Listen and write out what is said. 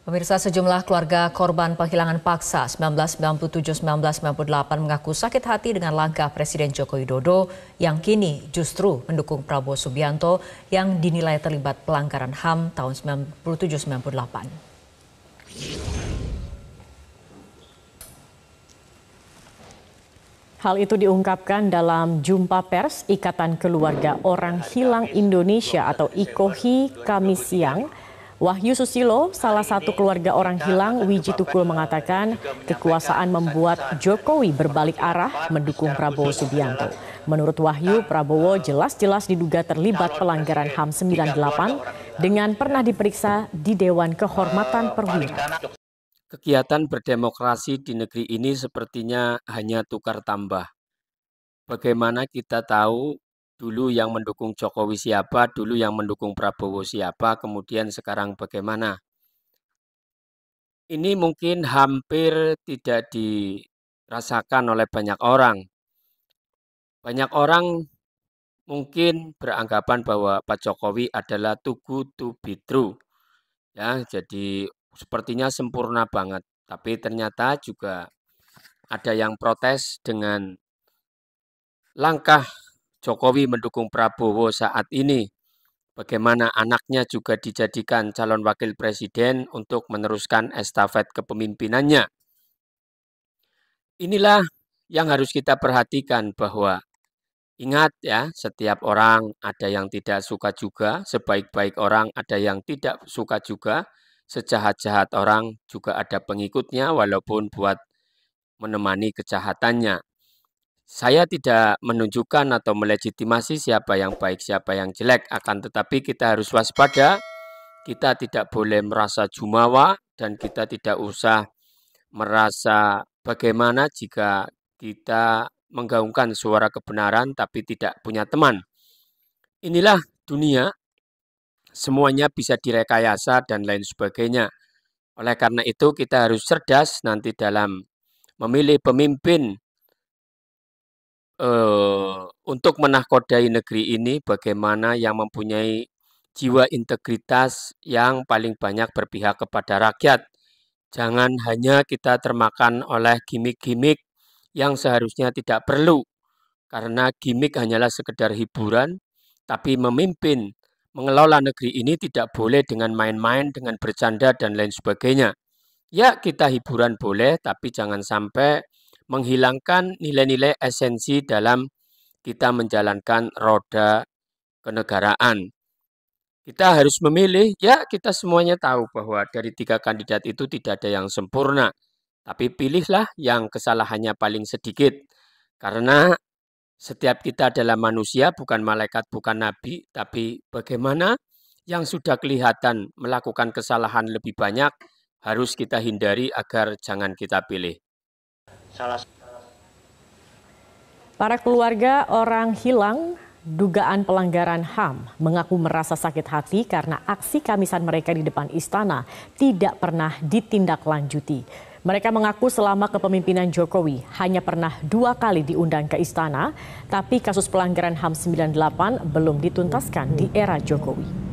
Pemirsa, sejumlah keluarga korban penghilangan paksa 1997-1998 mengaku sakit hati dengan langkah Presiden Joko Widodo yang kini justru mendukung Prabowo Subianto yang dinilai terlibat pelanggaran HAM tahun 97-98. Hal itu diungkapkan dalam jumpa pers Ikatan Keluarga Orang Hilang Indonesia atau IKOHI Kamis siang. Wahyu Susilo, salah satu keluarga orang hilang, Wiji Tukul mengatakan kekuasaan membuat Jokowi berbalik arah mendukung Prabowo Subianto. Menurut Wahyu, Prabowo jelas-jelas diduga terlibat pelanggaran HAM 98 dengan pernah diperiksa di Dewan Kehormatan Perwira. Kegiatan berdemokrasi di negeri ini sepertinya hanya tukar tambah. Bagaimana kita tahu dulu yang mendukung Jokowi siapa, dulu yang mendukung Prabowo siapa, kemudian sekarang bagaimana. Ini mungkin hampir tidak dirasakan oleh banyak orang. Banyak orang mungkin beranggapan bahwa Pak Jokowi adalah too good to be true. Ya, jadi sepertinya sempurna banget. Tapi ternyata juga ada yang protes dengan langkah Jokowi mendukung Prabowo saat ini. Bagaimana anaknya juga dijadikan calon wakil presiden untuk meneruskan estafet kepemimpinannya. Inilah yang harus kita perhatikan bahwa ingat ya, setiap orang ada yang tidak suka juga, sebaik-baik orang ada yang tidak suka juga, sejahat-jahat orang juga ada pengikutnya walaupun buat menemani kejahatannya. Saya tidak menunjukkan atau melegitimasi siapa yang baik, siapa yang jelek, akan tetapi kita harus waspada, kita tidak boleh merasa jumawa, dan kita tidak usah merasa bagaimana jika kita menggaungkan suara kebenaran tapi tidak punya teman. Inilah dunia, semuanya bisa direkayasa dan lain sebagainya. Oleh karena itu kita harus cerdas nanti dalam memilih pemimpin untuk menahkodai negeri ini, bagaimana yang mempunyai jiwa integritas yang paling banyak berpihak kepada rakyat. Jangan hanya kita termakan oleh gimmick-gimmick yang seharusnya tidak perlu, karena gimmick hanyalah sekedar hiburan, tapi memimpin, mengelola negeri ini tidak boleh dengan main-main, dengan bercanda dan lain sebagainya. Ya, kita hiburan boleh, tapi jangan sampai menghilangkan nilai-nilai esensi dalam kita menjalankan roda kenegaraan. Kita harus memilih, ya kita semuanya tahu bahwa dari 3 kandidat itu tidak ada yang sempurna. Tapi pilihlah yang kesalahannya paling sedikit. Karena setiap kita adalah manusia, bukan malaikat, bukan nabi. Tapi bagaimana yang sudah kelihatan melakukan kesalahan lebih banyak, harus kita hindari agar jangan kita pilih. Para keluarga orang hilang dugaan pelanggaran HAM mengaku merasa sakit hati karena aksi Kamisan mereka di depan istana tidak pernah ditindaklanjuti. Mereka mengaku selama kepemimpinan Jokowi hanya pernah 2 kali diundang ke istana, tapi kasus pelanggaran HAM 98 belum dituntaskan di era Jokowi.